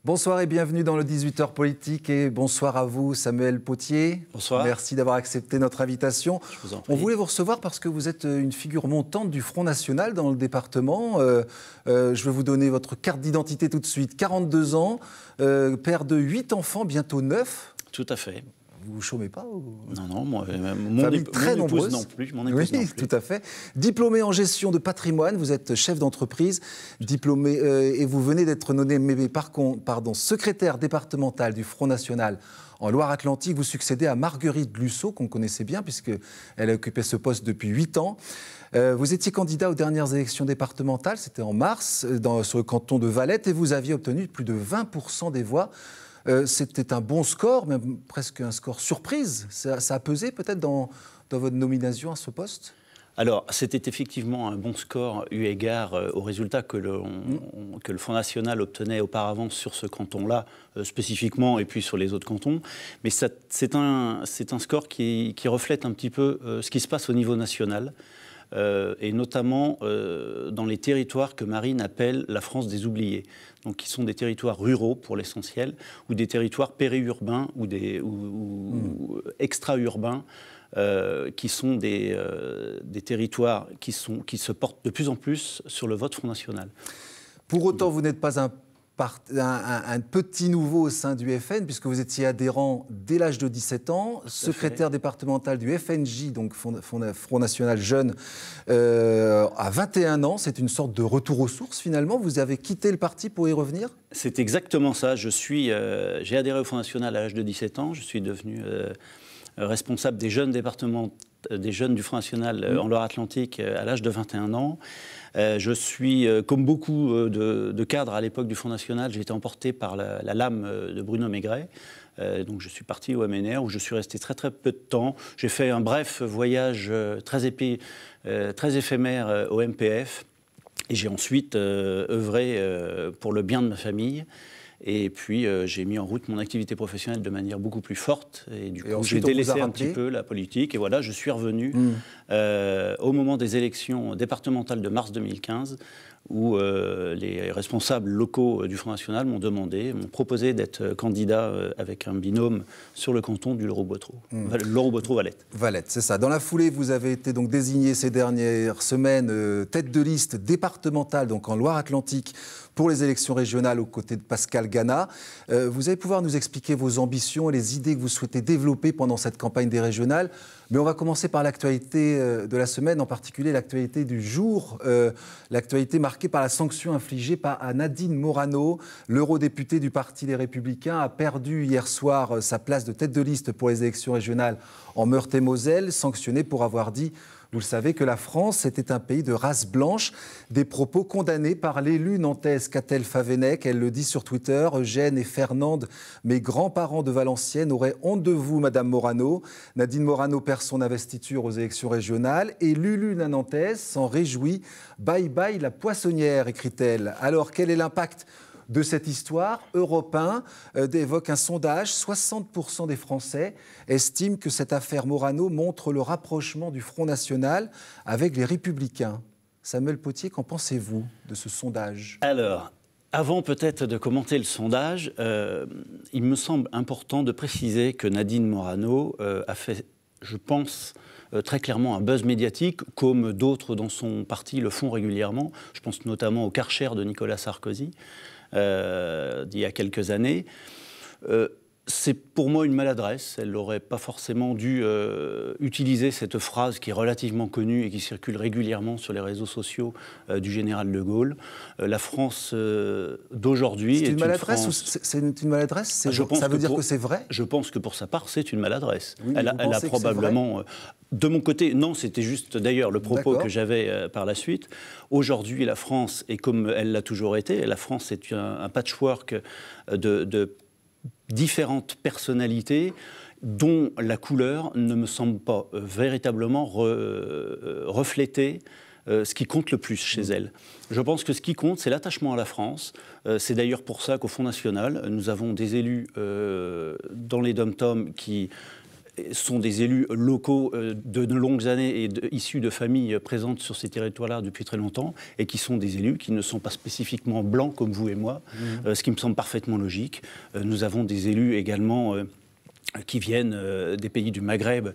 Bonsoir et bienvenue dans le 18h politique et bonsoir à vous Samuel Potier. Bonsoir. Merci d'avoir accepté notre invitation. Je vous en prie. On voulait vous recevoir parce que vous êtes une figure montante du Front National dans le département. Je vais vous donner votre carte d'identité tout de suite. 42 ans, père de 8 enfants, bientôt 9. Tout à fait. Vous ne chômez pas ou... Non, moi, mon épouse non plus. Oui, tout à fait. Diplômé en gestion de patrimoine, vous êtes chef d'entreprise, diplômé et vous venez d'être nommé secrétaire départemental du Front National en Loire-Atlantique. Vous succédez à Marguerite Lusseau, qu'on connaissait bien puisqu'elle a occupé ce poste depuis 8 ans. Vous étiez candidat aux dernières élections départementales, c'était en mars, sur le canton de Valette, et vous aviez obtenu plus de 20% des voix. C'était un bon score, même presque un score surprise. Ça a pesé peut-être dans votre nomination à ce poste ? Alors, c'était effectivement un bon score eu égard aux résultats que le Front National obtenait auparavant sur ce canton-là, spécifiquement, et puis sur les autres cantons. Mais c'est un score qui reflète un petit peu ce qui se passe au niveau national. Et notamment dans les territoires que Marine appelle la France des oubliés, donc qui sont des territoires ruraux pour l'essentiel, ou des territoires périurbains ou extra-urbains, qui sont des territoires qui se portent de plus en plus sur le vote Front National. Pour autant, vous n'êtes pas un petit nouveau au sein du FN, puisque vous étiez adhérent dès l'âge de 17 ans, secrétaire départemental du FNJ, donc Front National Jeune, à 21 ans. C'est une sorte de retour aux sources, finalement. Vous avez quitté le parti pour y revenir ? C'est exactement ça. J'ai adhéré au Front National à l'âge de 17 ans. Je suis devenu responsable des jeunes du Front National en Loire-Atlantique à l'âge de 21 ans. Je suis, comme beaucoup de cadres à l'époque du Front National, j'ai été emporté par la lame de Bruno Maigret. Donc je suis parti au MNR où je suis resté très très peu de temps. J'ai fait un bref voyage très éphémère au MPF. Et j'ai ensuite œuvré pour le bien de ma famille. Et puis, j'ai mis en route mon activité professionnelle de manière beaucoup plus forte. Et du coup, j'ai délaissé un petit peu la politique. Et voilà, je suis revenu au moment des élections départementales de mars 2015, où les responsables locaux du Front National m'ont proposé d'être candidat avec un binôme sur le canton du Loroux-Botero-Valette. Valette, c'est ça. Dans la foulée, vous avez été donc désigné ces dernières semaines tête de liste départementale, donc en Loire-Atlantique, pour les élections régionales aux côtés de Pascal Gana. Vous allez pouvoir nous expliquer vos ambitions et les idées que vous souhaitez développer pendant cette campagne des régionales. Mais on va commencer par l'actualité de la semaine, en particulier l'actualité du jour, l'actualité marquée par la sanction infligée à Nadine Morano. L'eurodéputée du Parti des Républicains a perdu hier soir sa place de tête de liste pour les élections régionales en Meurthe-et-Moselle, sanctionnée pour avoir dit... Vous le savez que la France était un pays de race blanche. Des propos condamnés par l'élu nantaise Catel Favennec. Elle le dit sur Twitter. Eugène et Fernande, mes grands-parents de Valenciennes, auraient honte de vous, Madame Morano. Nadine Morano perd son investiture aux élections régionales. Et Lulu, la nantaise, s'en réjouit. Bye bye la poissonnière, écrit-elle. Alors, quel est l'impact de cette histoire? Europe 1 évoque un sondage. 60% des Français estiment que cette affaire Morano montre le rapprochement du Front National avec les Républicains. Samuel Potier, qu'en pensez-vous de ce sondage? Alors, avant peut-être de commenter le sondage, il me semble important de préciser que Nadine Morano a fait, je pense, très clairement un buzz médiatique, comme d'autres dans son parti le font régulièrement. Je pense notamment au Karcher de Nicolas Sarkozy, d'il y a quelques années. C'est pour moi une maladresse. Elle n'aurait pas forcément dû utiliser cette phrase qui est relativement connue et qui circule régulièrement sur les réseaux sociaux du général de Gaulle. La France d'aujourd'hui est une maladresse. C'est une maladresse. Ça veut dire que c'est vrai? Je pense que pour sa part, c'est une maladresse. Oui, elle a probablement... De mon côté, non, c'était juste d'ailleurs le propos que j'avais par la suite. Aujourd'hui, la France, et comme elle l'a toujours été, la France est un patchwork de différentes personnalités dont la couleur ne me semble pas véritablement refléter ce qui compte le plus chez elle. Je pense que ce qui compte, c'est l'attachement à la France. C'est d'ailleurs pour ça qu'au Front National, nous avons des élus dans les dom-toms qui sont des élus locaux de longues années et issus de familles présentes sur ces territoires-là depuis très longtemps, et qui sont des élus qui ne sont pas spécifiquement blancs comme vous et moi, ce qui me semble parfaitement logique. Nous avons des élus également qui viennent des pays du Maghreb,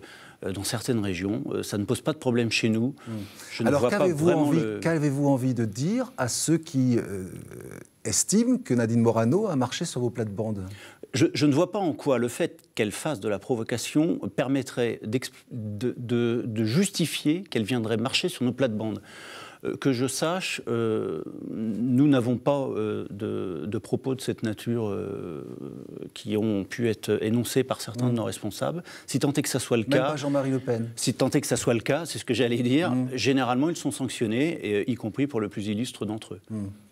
dans certaines régions. Ça ne pose pas de problème chez nous. Alors qu'avez-vous envie de dire à ceux qui estiment que Nadine Morano a marché sur vos plates-bandes ? Je ne vois pas en quoi le fait qu'elle fasse de la provocation permettrait de justifier qu'elle viendrait marcher sur nos plates-bandes. Que je sache, nous n'avons pas de propos de cette nature qui ont pu être énoncés par certains de nos responsables. Si tant est que ça soit le cas... Même pas Jean-Marie Le Pen. Si tant est que ça soit le cas, c'est ce que j'allais dire, généralement ils sont sanctionnés, y compris pour le plus illustre d'entre eux.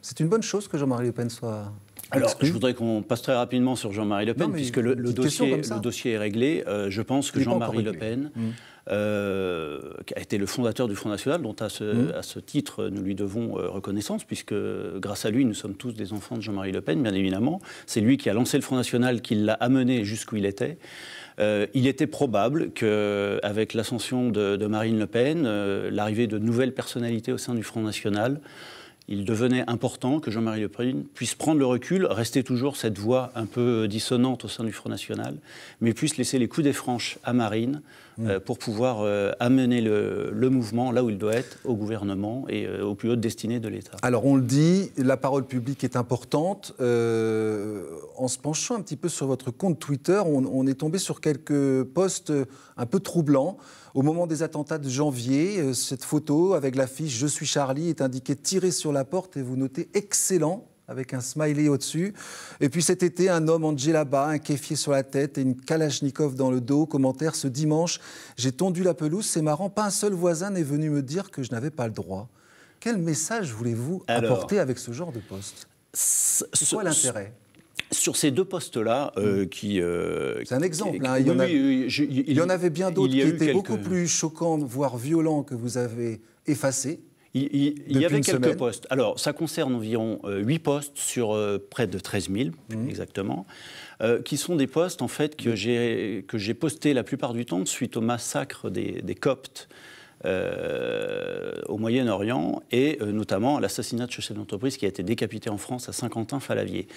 C'est une bonne chose que Jean-Marie Le Pen soit... Alors, je voudrais qu'on passe très rapidement sur Jean-Marie Le Pen, puisque le dossier est réglé. Je pense que Jean-Marie Le Pen a été le fondateur du Front National, dont à ce titre, nous lui devons reconnaissance, puisque grâce à lui, nous sommes tous des enfants de Jean-Marie Le Pen, bien évidemment. C'est lui qui a lancé le Front National, qui l'a amené jusqu'où il était. Il était probable qu'avec l'ascension de Marine Le Pen, l'arrivée de nouvelles personnalités au sein du Front National, il devenait important que Jean-Marie Le Pen puisse prendre le recul, rester toujours cette voix un peu dissonante au sein du Front National, mais puisse laisser les coups des franches à Marine pour pouvoir amener le mouvement là où il doit être, au gouvernement et aux plus hautes destinées de l'État. Alors on le dit, la parole publique est importante. En se penchant un petit peu sur votre compte Twitter, on est tombé sur quelques posts un peu troublants. Au moment des attentats de janvier, cette photo avec l'affiche « Je suis Charlie » est indiquée tirée sur la porte et vous notez « Excellent » avec un smiley au-dessus. Et puis cet été, un homme en djellaba, un kéfier sur la tête et une kalachnikov dans le dos. Commentaire: ce dimanche, j'ai tondu la pelouse, c'est marrant, pas un seul voisin n'est venu me dire que je n'avais pas le droit. Quel message voulez-vous apporter avec ce genre de poste ? C'est quoi l'intérêt ? Sur ces deux postes-là, c'est un exemple. Il y en avait bien d'autres qui étaient beaucoup plus choquants, voire violents, que vous avez effacés. Il y avait quelques postes. Alors, ça concerne environ 8 postes sur près de 13 000, exactement, qui sont des postes, en fait, que j'ai postés la plupart du temps suite au massacre des Coptes au Moyen-Orient et notamment à l'assassinat de ce chef d'entreprise qui a été décapité en France à Saint-Quentin-Fallavier.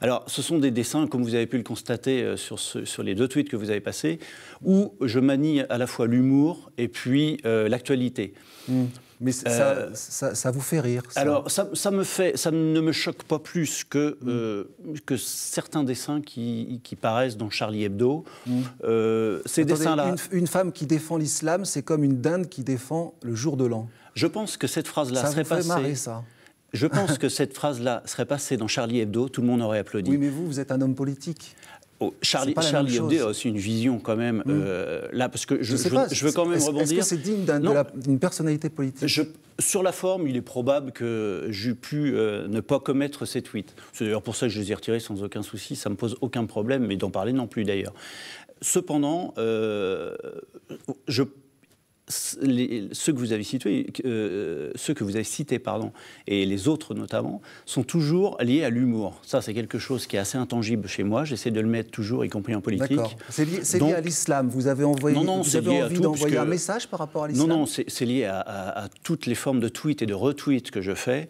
Alors, ce sont des dessins, comme vous avez pu le constater sur les deux tweets que vous avez passés, où je manie à la fois l'humour et puis l'actualité. Mais ça vous fait rire, ça. Alors, ça ne me choque pas plus que certains dessins qui paraissent dans Charlie Hebdo. Ces dessins-là... Une femme qui défend l'islam, c'est comme une dinde qui défend le jour de l'an. Je pense que cette phrase-là serait passée... Ça vous fait marrer, ça. Je pense que cette phrase-là serait passée dans Charlie Hebdo, tout le monde aurait applaudi. Oui, mais vous êtes un homme politique. Charlie Hebdo a aussi une vision quand même, là, parce que je veux quand même rebondir. Est-ce que c'est digne d'une personnalité politique ? Sur la forme, il est probable que j'eût pu ne pas commettre ces tweets. C'est d'ailleurs pour ça que je les ai retirés sans aucun souci, ça ne me pose aucun problème, mais d'en parler non plus d'ailleurs. Cependant, ceux que vous avez cités, et les autres notamment, sont toujours liés à l'humour. Ça, c'est quelque chose qui est assez intangible chez moi. J'essaie de le mettre toujours, y compris en politique. D'accord. C'est lié à l'islam. Vous avez envie d'envoyer un message par rapport à l'islam ? Non, c'est lié à toutes les formes de tweets et de retweets que je fais,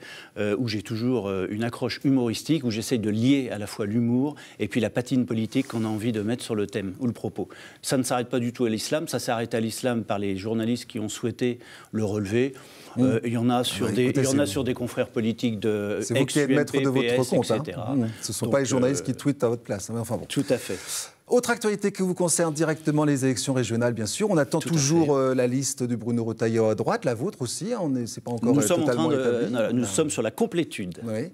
où j'ai toujours une accroche humoristique, où j'essaie de lier à la fois l'humour et puis la patine politique qu'on a envie de mettre sur le thème ou le propos. Ça ne s'arrête pas du tout à l'islam. Ça s'arrête à l'islam par les journalistes qui ont souhaité le relever. Il y en a sur des confrères politiques de c'est vous qui êtes maître de votre compte, etc. Ce ne sont pas les journalistes qui tweetent à votre place. Mais enfin bon. Tout à fait. Autre actualité qui vous concerne directement, les élections régionales, bien sûr. On attend toujours la liste du Bruno Retailleau à droite, la vôtre aussi. C'est pas encore totalement établi. Nous sommes sur la complétude. Oui.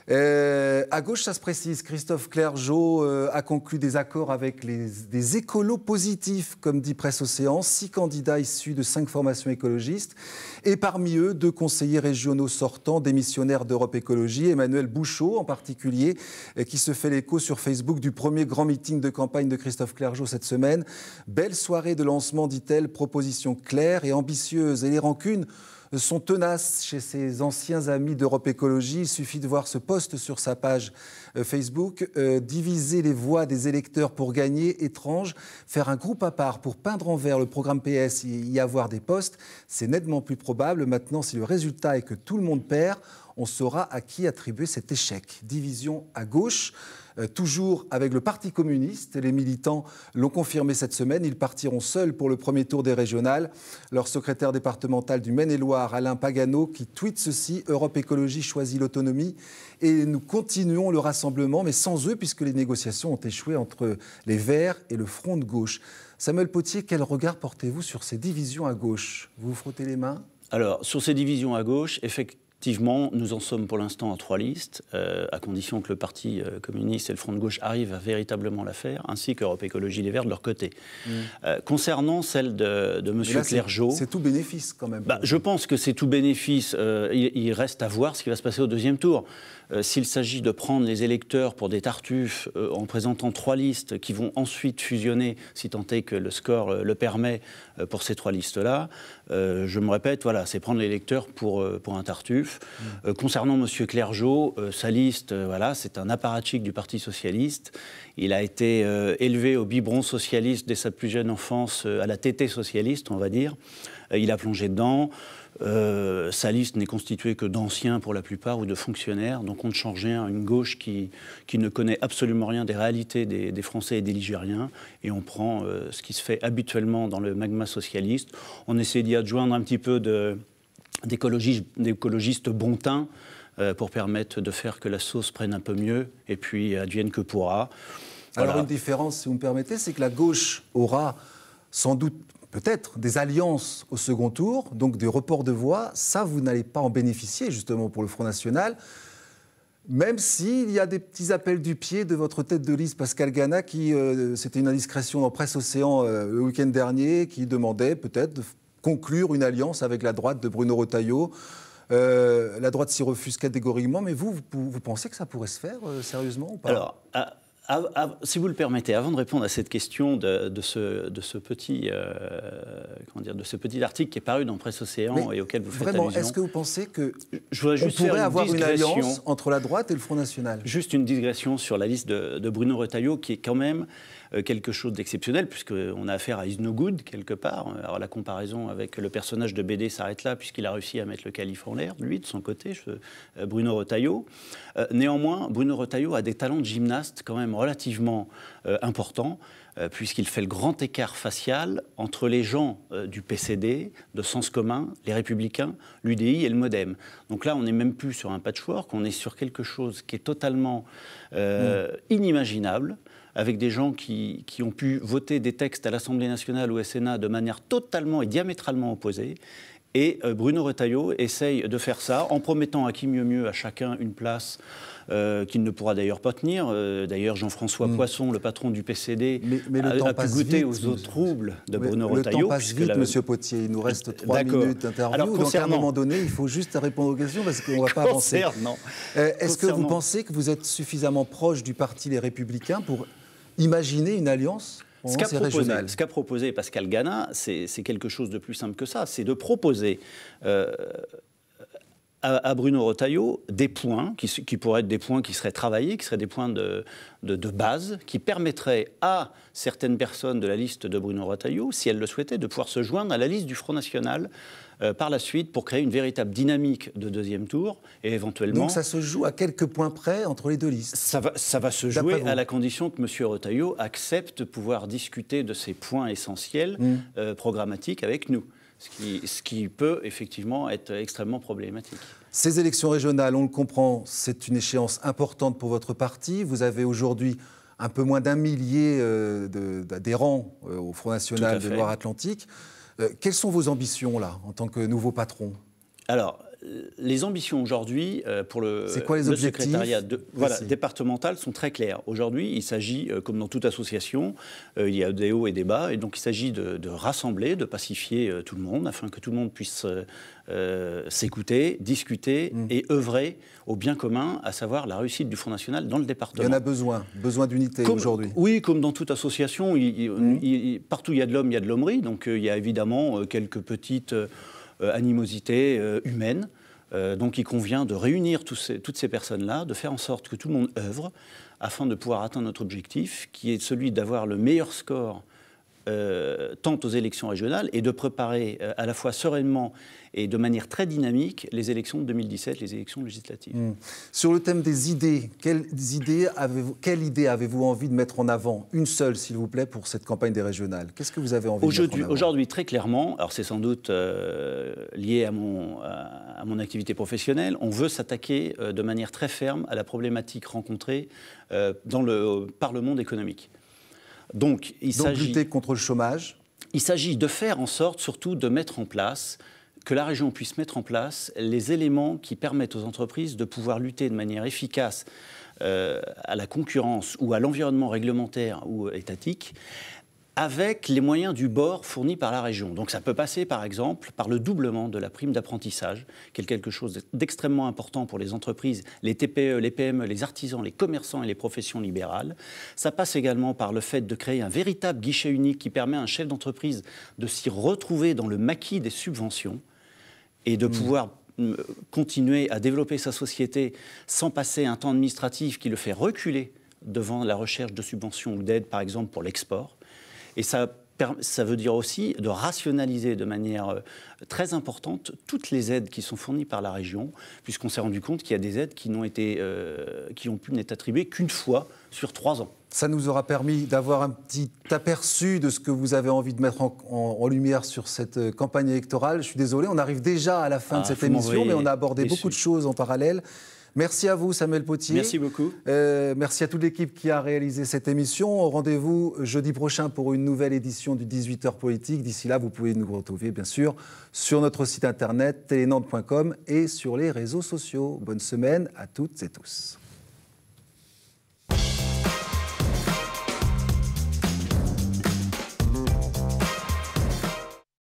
À gauche, ça se précise. Christophe Clergeau a conclu des accords avec des écolos positifs, comme dit Presse Océan. 6 candidats issus de 5 formations écologistes. Et parmi eux, 2 conseillers régionaux sortants, démissionnaires d'Europe Écologie. Emmanuel Bouchot, en particulier, qui se fait l'écho sur Facebook du premier grand meeting de campagne de Christophe Clergeau cette semaine. Belle soirée de lancement, dit-elle. Proposition claire et ambitieuse. Et les rancunes sont tenaces chez ses anciens amis d'Europe Écologie. Il suffit de voir ce post sur sa page Facebook. Diviser les voix des électeurs pour gagner, étrange. Faire un groupe à part pour peindre en vert le programme PS et y avoir des postes, c'est nettement plus probable. Maintenant, si le résultat est que tout le monde perd, on saura à qui attribuer cet échec. Division à gauche. Toujours avec le Parti communiste. Les militants l'ont confirmé cette semaine. Ils partiront seuls pour le premier tour des régionales. Leur secrétaire départemental du Maine-et-Loire, Alain Pagano, qui tweet ceci: Europe Écologie choisit l'autonomie et nous continuons le rassemblement, mais sans eux, puisque les négociations ont échoué entre les Verts et le Front de gauche. Samuel Potier, quel regard portez-vous sur ces divisions à gauche? Vous vous frottez les mains? Alors, sur ces divisions à gauche, effectivement, nous en sommes pour l'instant à 3 listes, à condition que le Parti communiste et le Front de gauche arrivent à véritablement la faire, ainsi qu'Europe Écologie Les Verts de leur côté. Concernant celle de M. Clergeau... C'est tout bénéfice quand même. Je pense que c'est tout bénéfice. Il reste à voir ce qui va se passer au deuxième tour. S'il s'agit de prendre les électeurs pour des tartuffes en présentant 3 listes qui vont ensuite fusionner, si tant est que le score le permet pour ces 3 listes-là, je me répète, voilà, c'est prendre l'électeur pour un tartuffe. Concernant M. Clergeau, sa liste, voilà, c'est un apparatchik du Parti socialiste. Il a été élevé au biberon socialiste dès sa plus jeune enfance, à la tétée socialiste, on va dire. Il a plongé dedans. Sa liste n'est constituée que d'anciens pour la plupart ou de fonctionnaires, donc on ne change rien à une gauche qui ne connaît absolument rien des réalités des Français et des Ligériens, et on prend ce qui se fait habituellement dans le magma socialiste. On essaie d'y adjoindre un petit peu d'écologistes bon teint pour permettre de faire que la sauce prenne un peu mieux, et puis advienne que pourra. Voilà. Alors une différence, si vous me permettez, c'est que la gauche aura sans doute peut-être des alliances au second tour, donc des reports de voix. Ça, vous n'allez pas en bénéficier, justement, pour le Front National, même s'il y a des petits appels du pied de votre tête de liste, Pascal Gana, qui, c'était une indiscrétion dans Presse Océan le week-end dernier, qui demandait peut-être de conclure une alliance avec la droite de Bruno Retailleau. La droite s'y refuse catégoriquement, mais vous pensez que ça pourrait se faire, sérieusement, ou pas? Alors, si vous le permettez, avant de répondre à cette question de ce petit article qui est paru dans Presse Océan et auquel vous faites allusion... Vraiment, est-ce que vous pensez qu'on pourrait avoir une alliance entre la droite et le Front National? Juste une digression sur la liste de Bruno Retailleau, qui est quand même quelque chose d'exceptionnel, puisqu'on a affaire à Is No Good, quelque part. Alors la comparaison avec le personnage de BD s'arrête là, puisqu'il a réussi à mettre le calife en l'air, lui, de son côté, Bruno Retailleau. Néanmoins, Bruno Retailleau a des talents de gymnaste quand même relativement importants, puisqu'il fait le grand écart facial entre les gens du PCD, de Sens commun, les Républicains, l'UDI et le MoDem. Donc là, on n'est même plus sur un patchwork, on est sur quelque chose qui est totalement inimaginable, avec des gens qui ont pu voter des textes à l'Assemblée nationale ou au Sénat de manière totalement et diamétralement opposée. Et Bruno Retailleau essaye de faire ça en promettant à qui mieux à chacun une place qu'il ne pourra d'ailleurs pas tenir. D'ailleurs, Jean-François Poisson, le patron du PCD, a pu goûter aux eaux troubles de Bruno Retailleau. Le temps passe vite, Monsieur Potier. Il nous reste 3 minutes d'interview. Alors, donc, à un moment donné, il faut juste répondre aux questions parce qu'on ne va pas avancer. Est-ce que vous pensez que vous êtes suffisamment proche du parti Les Républicains pour imaginer une alliance? Ce qu'a proposé Pascal Gana, c'est quelque chose de plus simple que ça. C'est de proposer à Bruno Retailleau des points qui pourraient être des points qui seraient travaillés, qui seraient des points de base, qui permettraient à certaines personnes de la liste de Bruno Retailleau, si elles le souhaitaient, de pouvoir se joindre à la liste du Front National par la suite pour créer une véritable dynamique de deuxième tour et éventuellement... Donc ça se joue à quelques points près entre les deux listes? Ça va se jouer à la condition que M. Retailleau accepte de pouvoir discuter de ces points essentiels programmatiques avec nous. Ce qui peut effectivement être extrêmement problématique. Ces élections régionales, on le comprend, c'est une échéance importante pour votre parti. Vous avez aujourd'hui un peu moins d'1 millier d'adhérents au Front National de Loire-Atlantique. Quelles sont vos ambitions, là, en tant que nouveau patron? Alors, les ambitions aujourd'hui pour le secrétariat départemental sont très claires. Aujourd'hui, il s'agit, comme dans toute association, il y a des hauts et des bas, et donc il s'agit de rassembler, de pacifier tout le monde, afin que tout le monde puisse s'écouter, discuter et œuvrer au bien commun, à savoir la réussite du Front National dans le département. Il y en a besoin d'unité aujourd'hui. Oui, comme dans toute association, partout il y a de l'homme, il y a de l'hommerie, donc il y a évidemment quelques petites... animosité humaine. Donc il convient de réunir toutes ces personnes-là, de faire en sorte que tout le monde œuvre afin de pouvoir atteindre notre objectif, qui est celui d'avoir le meilleur score tant aux élections régionales et de préparer à la fois sereinement et de manière très dynamique les élections de 2017, les élections législatives. Sur le thème des idées, quelle idée avez-vous envie de mettre en avant? Une seule, s'il vous plaît, pour cette campagne des régionales. Qu'est-ce que vous avez envie de mettre en avant? Aujourd'hui, très clairement, alors c'est sans doute lié à mon activité professionnelle, on veut s'attaquer de manière très ferme à la problématique rencontrée par le monde économique. Donc lutter contre le chômage. Il s'agit de faire en sorte, surtout, de mettre en place, que la région puisse mettre en place les éléments qui permettent aux entreprises de pouvoir lutter de manière efficace à la concurrence ou à l'environnement réglementaire ou étatique, avec les moyens du bord fournis par la région. Donc ça peut passer par exemple par le doublement de la prime d'apprentissage, qui est quelque chose d'extrêmement important pour les entreprises, les TPE, les PME, les artisans, les commerçants et les professions libérales. Ça passe également par le fait de créer un véritable guichet unique qui permet à un chef d'entreprise de s'y retrouver dans le maquis des subventions et de pouvoir continuer à développer sa société sans passer un temps administratif qui le fait reculer devant la recherche de subventions ou d'aides, par exemple pour l'export. Et ça veut dire aussi de rationaliser de manière très importante toutes les aides qui sont fournies par la région, puisqu'on s'est rendu compte qu'il y a des aides qui ont pu n'être attribuées qu'une fois sur 3 ans. Ça nous aura permis d'avoir un petit aperçu de ce que vous avez envie de mettre en lumière sur cette campagne électorale. Je suis désolé, on arrive déjà à la fin de cette émission, mais on a abordé beaucoup de choses en parallèle. Merci à vous, Samuel Potier. Merci beaucoup. Merci à toute l'équipe qui a réalisé cette émission. Rendez-vous jeudi prochain pour une nouvelle édition du 18h Politique. D'ici là, vous pouvez nous retrouver, bien sûr, sur notre site internet telenantes.com et sur les réseaux sociaux. Bonne semaine à toutes et tous.